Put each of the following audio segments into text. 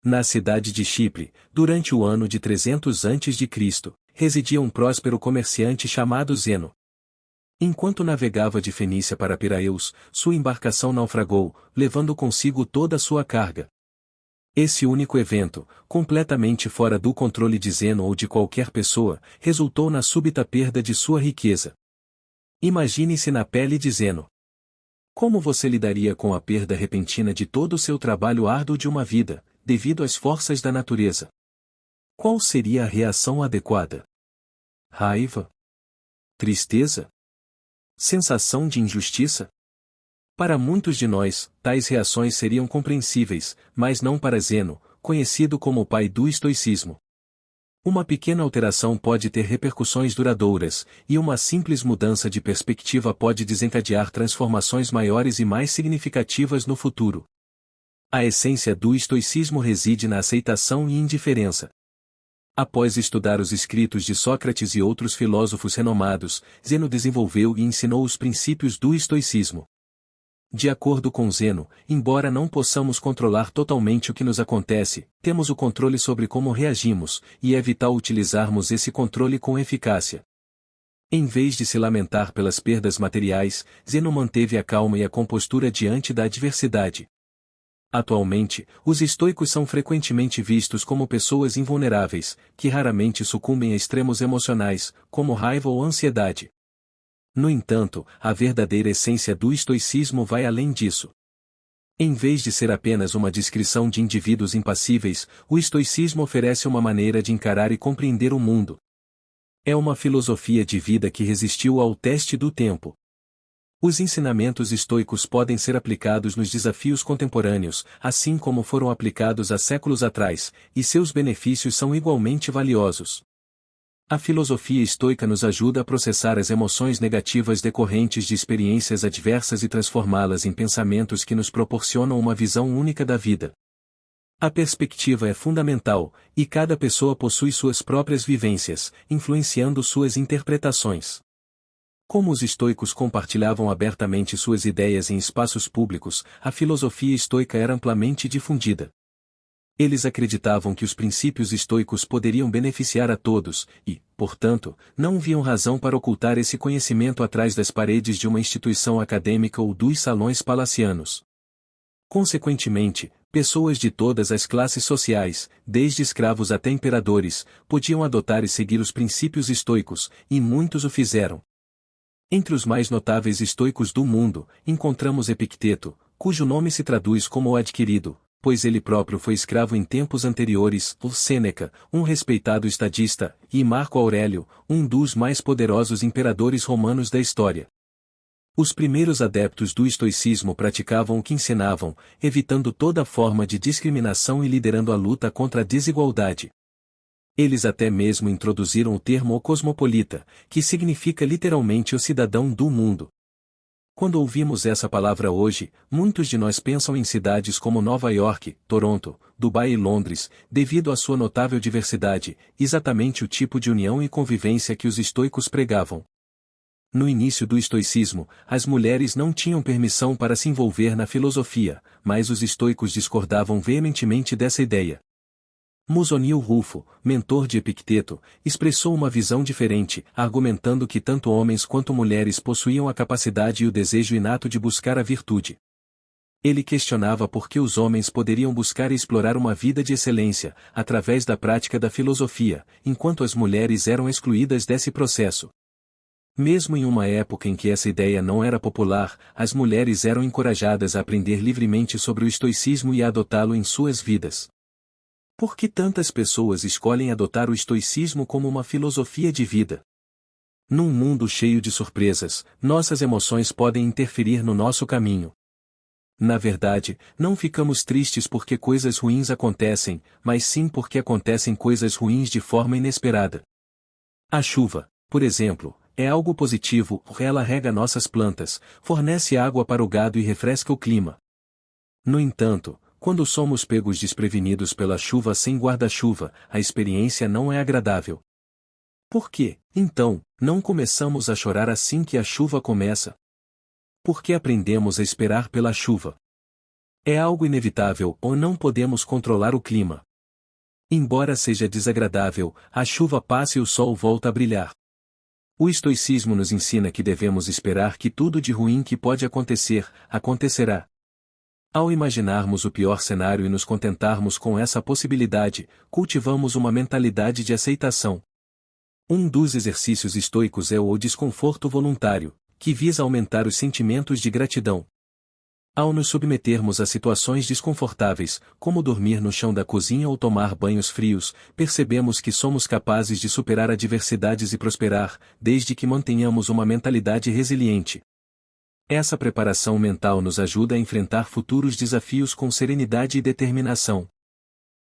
Na cidade de Chipre, durante o ano de 300 a.C., residia um próspero comerciante chamado Zeno. Enquanto navegava de Fenícia para Piraeus, sua embarcação naufragou, levando consigo toda a sua carga. Esse único evento, completamente fora do controle de Zeno ou de qualquer pessoa, resultou na súbita perda de sua riqueza. Imagine-se na pele de Zeno. Como você lidaria com a perda repentina de todo o seu trabalho árduo de uma vida, devido às forças da natureza? Qual seria a reação adequada? Raiva? Tristeza? Sensação de injustiça? Para muitos de nós, tais reações seriam compreensíveis, mas não para Zeno, conhecido como o pai do estoicismo. Uma pequena alteração pode ter repercussões duradouras, e uma simples mudança de perspectiva pode desencadear transformações maiores e mais significativas no futuro. A essência do estoicismo reside na aceitação e indiferença. Após estudar os escritos de Sócrates e outros filósofos renomados, Zeno desenvolveu e ensinou os princípios do estoicismo. De acordo com Zeno, embora não possamos controlar totalmente o que nos acontece, temos o controle sobre como reagimos, e é vital utilizarmos esse controle com eficácia. Em vez de se lamentar pelas perdas materiais, Zeno manteve a calma e a compostura diante da adversidade. Atualmente, os estoicos são frequentemente vistos como pessoas invulneráveis, que raramente sucumbem a extremos emocionais, como raiva ou ansiedade. No entanto, a verdadeira essência do estoicismo vai além disso. Em vez de ser apenas uma descrição de indivíduos impassíveis, o estoicismo oferece uma maneira de encarar e compreender o mundo. É uma filosofia de vida que resistiu ao teste do tempo. Os ensinamentos estoicos podem ser aplicados nos desafios contemporâneos, assim como foram aplicados há séculos atrás, e seus benefícios são igualmente valiosos. A filosofia estoica nos ajuda a processar as emoções negativas decorrentes de experiências adversas e transformá-las em pensamentos que nos proporcionam uma visão única da vida. A perspectiva é fundamental, e cada pessoa possui suas próprias vivências, influenciando suas interpretações. Como os estoicos compartilhavam abertamente suas ideias em espaços públicos, a filosofia estoica era amplamente difundida. Eles acreditavam que os princípios estoicos poderiam beneficiar a todos, e, portanto, não viam razão para ocultar esse conhecimento atrás das paredes de uma instituição acadêmica ou dos salões palacianos. Consequentemente, pessoas de todas as classes sociais, desde escravos até imperadores, podiam adotar e seguir os princípios estoicos, e muitos o fizeram. Entre os mais notáveis estoicos do mundo, encontramos Epicteto, cujo nome se traduz como o adquirido, pois ele próprio foi escravo em tempos anteriores, ou Sêneca, um respeitado estadista, e Marco Aurélio, um dos mais poderosos imperadores romanos da história. Os primeiros adeptos do estoicismo praticavam o que ensinavam, evitando toda forma de discriminação e liderando a luta contra a desigualdade. Eles até mesmo introduziram o termo o cosmopolita, que significa literalmente o cidadão do mundo. Quando ouvimos essa palavra hoje, muitos de nós pensam em cidades como Nova York, Toronto, Dubai e Londres, devido à sua notável diversidade, exatamente o tipo de união e convivência que os estoicos pregavam. No início do estoicismo, as mulheres não tinham permissão para se envolver na filosofia, mas os estoicos discordavam veementemente dessa ideia. Musonio Rufo, mentor de Epicteto, expressou uma visão diferente, argumentando que tanto homens quanto mulheres possuíam a capacidade e o desejo inato de buscar a virtude. Ele questionava por que os homens poderiam buscar e explorar uma vida de excelência, através da prática da filosofia, enquanto as mulheres eram excluídas desse processo. Mesmo em uma época em que essa ideia não era popular, as mulheres eram encorajadas a aprender livremente sobre o estoicismo e a adotá-lo em suas vidas. Por que tantas pessoas escolhem adotar o estoicismo como uma filosofia de vida? Num mundo cheio de surpresas, nossas emoções podem interferir no nosso caminho. Na verdade, não ficamos tristes porque coisas ruins acontecem, mas sim porque acontecem coisas ruins de forma inesperada. A chuva, por exemplo, é algo positivo, ela rega nossas plantas, fornece água para o gado e refresca o clima. No entanto, quando somos pegos desprevenidos pela chuva sem guarda-chuva, a experiência não é agradável. Por que, então, não começamos a chorar assim que a chuva começa? Por que aprendemos a esperar pela chuva? É algo inevitável ou não podemos controlar o clima. Embora seja desagradável, a chuva passa e o sol volta a brilhar. O estoicismo nos ensina que devemos esperar que tudo de ruim que pode acontecer, acontecerá. Ao imaginarmos o pior cenário e nos contentarmos com essa possibilidade, cultivamos uma mentalidade de aceitação. Um dos exercícios estoicos é o desconforto voluntário, que visa aumentar os sentimentos de gratidão. Ao nos submetermos a situações desconfortáveis, como dormir no chão da cozinha ou tomar banhos frios, percebemos que somos capazes de superar adversidades e prosperar, desde que mantenhamos uma mentalidade resiliente. Essa preparação mental nos ajuda a enfrentar futuros desafios com serenidade e determinação.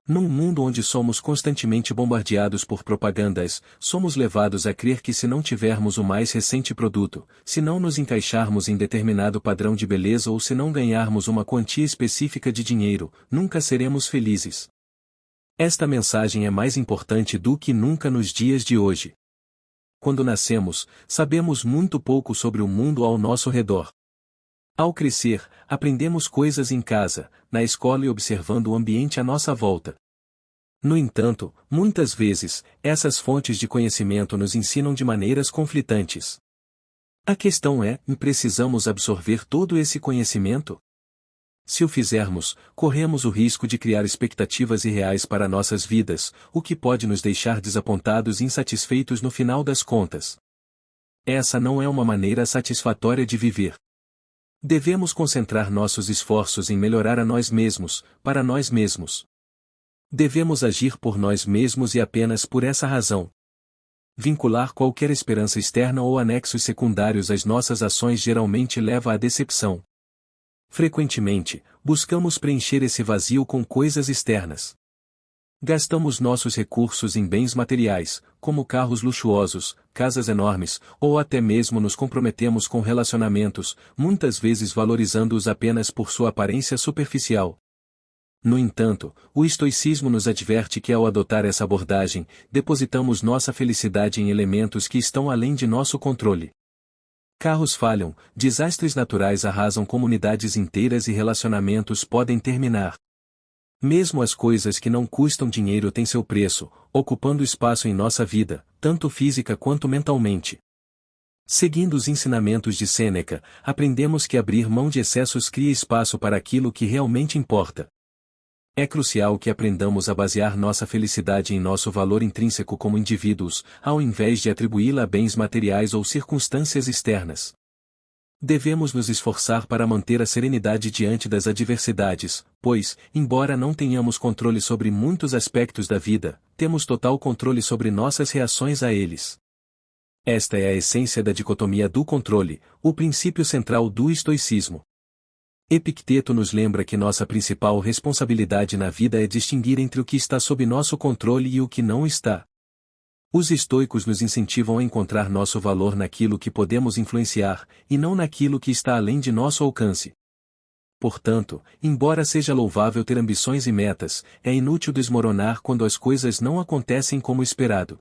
Num mundo onde somos constantemente bombardeados por propagandas, somos levados a crer que se não tivermos o mais recente produto, se não nos encaixarmos em determinado padrão de beleza ou se não ganharmos uma quantia específica de dinheiro, nunca seremos felizes. Esta mensagem é mais importante do que nunca nos dias de hoje. Quando nascemos, sabemos muito pouco sobre o mundo ao nosso redor. Ao crescer, aprendemos coisas em casa, na escola e observando o ambiente à nossa volta. No entanto, muitas vezes, essas fontes de conhecimento nos ensinam de maneiras conflitantes. A questão é: precisamos absorver todo esse conhecimento? Se o fizermos, corremos o risco de criar expectativas irreais para nossas vidas, o que pode nos deixar desapontados e insatisfeitos no final das contas. Essa não é uma maneira satisfatória de viver. Devemos concentrar nossos esforços em melhorar a nós mesmos, para nós mesmos. Devemos agir por nós mesmos e apenas por essa razão. Vincular qualquer esperança externa ou anexos secundários às nossas ações geralmente leva à decepção. Frequentemente, buscamos preencher esse vazio com coisas externas. Gastamos nossos recursos em bens materiais, como carros luxuosos, casas enormes, ou até mesmo nos comprometemos com relacionamentos, muitas vezes valorizando-os apenas por sua aparência superficial. No entanto, o estoicismo nos adverte que ao adotar essa abordagem, depositamos nossa felicidade em elementos que estão além de nosso controle. Carros falham, desastres naturais arrasam comunidades inteiras e relacionamentos podem terminar. Mesmo as coisas que não custam dinheiro têm seu preço, ocupando espaço em nossa vida, tanto física quanto mentalmente. Seguindo os ensinamentos de Sêneca, aprendemos que abrir mão de excessos cria espaço para aquilo que realmente importa. É crucial que aprendamos a basear nossa felicidade em nosso valor intrínseco como indivíduos, ao invés de atribuí-la a bens materiais ou circunstâncias externas. Devemos nos esforçar para manter a serenidade diante das adversidades, pois, embora não tenhamos controle sobre muitos aspectos da vida, temos total controle sobre nossas reações a eles. Esta é a essência da dicotomia do controle, o princípio central do estoicismo. Epicteto nos lembra que nossa principal responsabilidade na vida é distinguir entre o que está sob nosso controle e o que não está. Os estoicos nos incentivam a encontrar nosso valor naquilo que podemos influenciar, e não naquilo que está além de nosso alcance. Portanto, embora seja louvável ter ambições e metas, é inútil desmoronar quando as coisas não acontecem como esperado.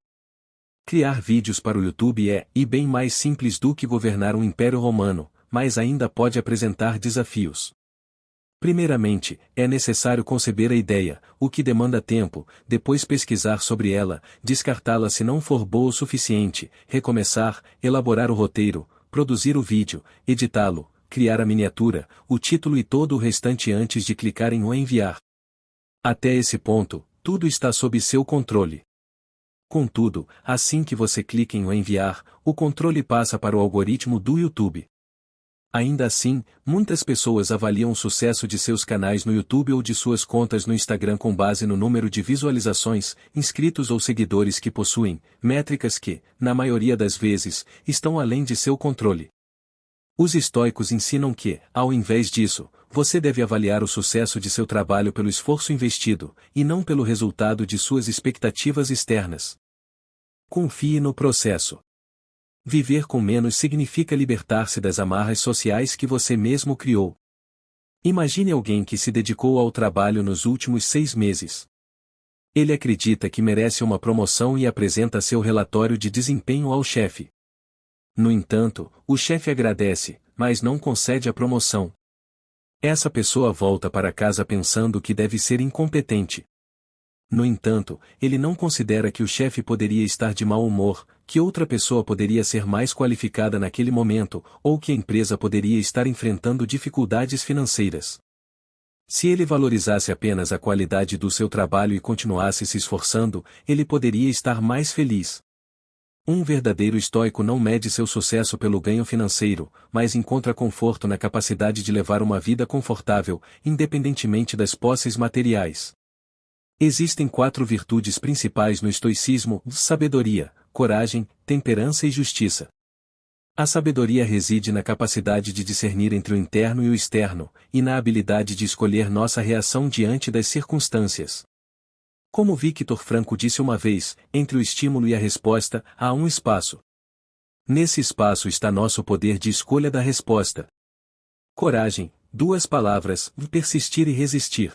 Criar vídeos para o YouTube é bem mais simples do que governar um império romano, mas ainda pode apresentar desafios. Primeiramente, é necessário conceber a ideia, o que demanda tempo, depois pesquisar sobre ela, descartá-la se não for boa o suficiente, recomeçar, elaborar o roteiro, produzir o vídeo, editá-lo, criar a miniatura, o título e todo o restante antes de clicar em o enviar. Até esse ponto, tudo está sob seu controle. Contudo, assim que você clica em o enviar, o controle passa para o algoritmo do YouTube. Ainda assim, muitas pessoas avaliam o sucesso de seus canais no YouTube ou de suas contas no Instagram com base no número de visualizações, inscritos ou seguidores que possuem, métricas que, na maioria das vezes, estão além de seu controle. Os estoicos ensinam que, ao invés disso, você deve avaliar o sucesso de seu trabalho pelo esforço investido, e não pelo resultado de suas expectativas externas. Confie no processo. Viver com menos significa libertar-se das amarras sociais que você mesmo criou. Imagine alguém que se dedicou ao trabalho nos últimos 6 meses. Ele acredita que merece uma promoção e apresenta seu relatório de desempenho ao chefe. No entanto, o chefe agradece, mas não concede a promoção. Essa pessoa volta para casa pensando que deve ser incompetente. No entanto, ele não considera que o chefe poderia estar de mau humor, que outra pessoa poderia ser mais qualificada naquele momento, ou que a empresa poderia estar enfrentando dificuldades financeiras. Se ele valorizasse apenas a qualidade do seu trabalho e continuasse se esforçando, ele poderia estar mais feliz. Um verdadeiro estoico não mede seu sucesso pelo ganho financeiro, mas encontra conforto na capacidade de levar uma vida confortável, independentemente das posses materiais. Existem 4 virtudes principais no estoicismo: sabedoria, coragem, temperança e justiça. A sabedoria reside na capacidade de discernir entre o interno e o externo, e na habilidade de escolher nossa reação diante das circunstâncias. Como Victor Franco disse uma vez, entre o estímulo e a resposta, há um espaço. Nesse espaço está nosso poder de escolha da resposta. Coragem, 2 palavras: persistir e resistir.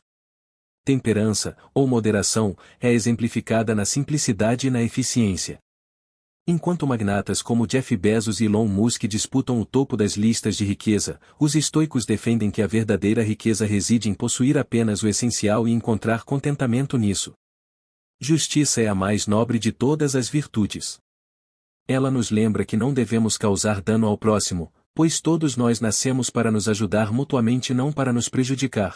Temperança, ou moderação, é exemplificada na simplicidade e na eficiência. Enquanto magnatas como Jeff Bezos e Elon Musk disputam o topo das listas de riqueza, os estoicos defendem que a verdadeira riqueza reside em possuir apenas o essencial e encontrar contentamento nisso. Justiça é a mais nobre de todas as virtudes. Ela nos lembra que não devemos causar dano ao próximo, pois todos nós nascemos para nos ajudar mutuamente e não para nos prejudicar.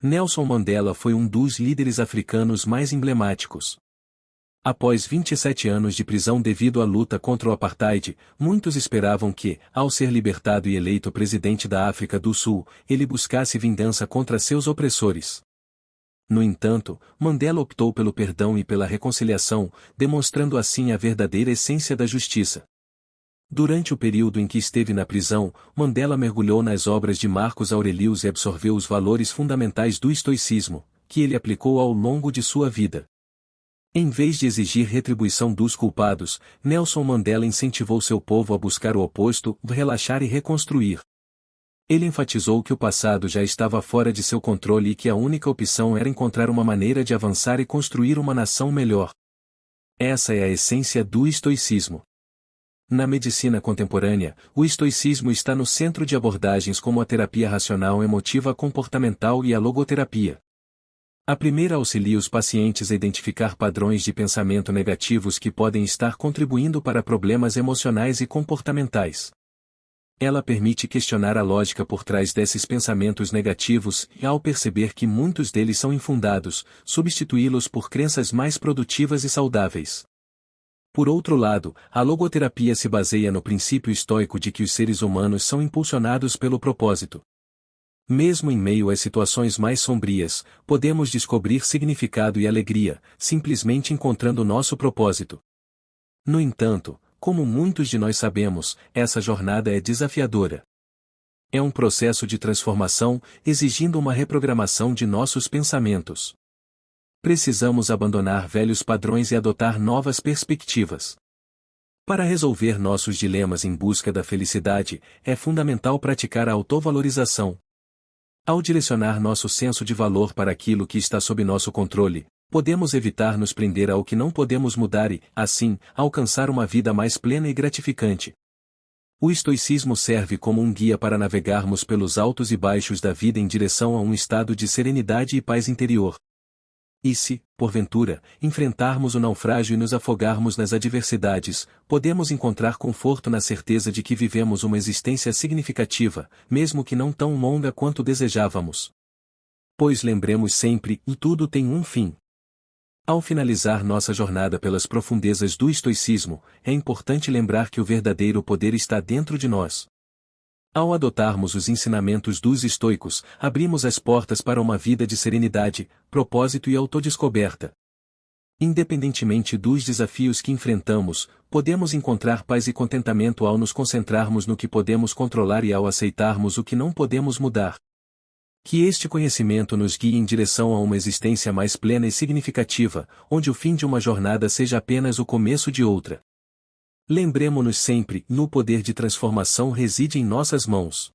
Nelson Mandela foi um dos líderes africanos mais emblemáticos. Após 27 anos de prisão devido à luta contra o apartheid, muitos esperavam que, ao ser libertado e eleito presidente da África do Sul, ele buscasse vingança contra seus opressores. No entanto, Mandela optou pelo perdão e pela reconciliação, demonstrando assim a verdadeira essência da justiça. Durante o período em que esteve na prisão, Mandela mergulhou nas obras de Marcos Aurelius e absorveu os valores fundamentais do estoicismo, que ele aplicou ao longo de sua vida. Em vez de exigir retribuição dos culpados, Nelson Mandela incentivou seu povo a buscar o oposto, relaxar e reconstruir. Ele enfatizou que o passado já estava fora de seu controle e que a única opção era encontrar uma maneira de avançar e construir uma nação melhor. Essa é a essência do estoicismo. Na medicina contemporânea, o estoicismo está no centro de abordagens como a terapia racional emotiva comportamental e a logoterapia. A primeira auxilia os pacientes a identificar padrões de pensamento negativos que podem estar contribuindo para problemas emocionais e comportamentais. Ela permite questionar a lógica por trás desses pensamentos negativos e, ao perceber que muitos deles são infundados, substituí-los por crenças mais produtivas e saudáveis. Por outro lado, a logoterapia se baseia no princípio estoico de que os seres humanos são impulsionados pelo propósito. Mesmo em meio às situações mais sombrias, podemos descobrir significado e alegria, simplesmente encontrando nosso propósito. No entanto, como muitos de nós sabemos, essa jornada é desafiadora. É um processo de transformação, exigindo uma reprogramação de nossos pensamentos. Precisamos abandonar velhos padrões e adotar novas perspectivas. Para resolver nossos dilemas em busca da felicidade, é fundamental praticar a autovalorização. Ao direcionar nosso senso de valor para aquilo que está sob nosso controle, podemos evitar nos prender ao que não podemos mudar e, assim, alcançar uma vida mais plena e gratificante. O estoicismo serve como um guia para navegarmos pelos altos e baixos da vida em direção a um estado de serenidade e paz interior. E se, porventura, enfrentarmos o naufrágio e nos afogarmos nas adversidades, podemos encontrar conforto na certeza de que vivemos uma existência significativa, mesmo que não tão longa quanto desejávamos. Pois lembremos sempre, e tudo tem um fim. Ao finalizar nossa jornada pelas profundezas do estoicismo, é importante lembrar que o verdadeiro poder está dentro de nós. Ao adotarmos os ensinamentos dos estoicos, abrimos as portas para uma vida de serenidade, propósito e autodescoberta. Independentemente dos desafios que enfrentamos, podemos encontrar paz e contentamento ao nos concentrarmos no que podemos controlar e ao aceitarmos o que não podemos mudar. Que este conhecimento nos guie em direção a uma existência mais plena e significativa, onde o fim de uma jornada seja apenas o começo de outra. Lembremo-nos sempre, no poder de transformação reside em nossas mãos.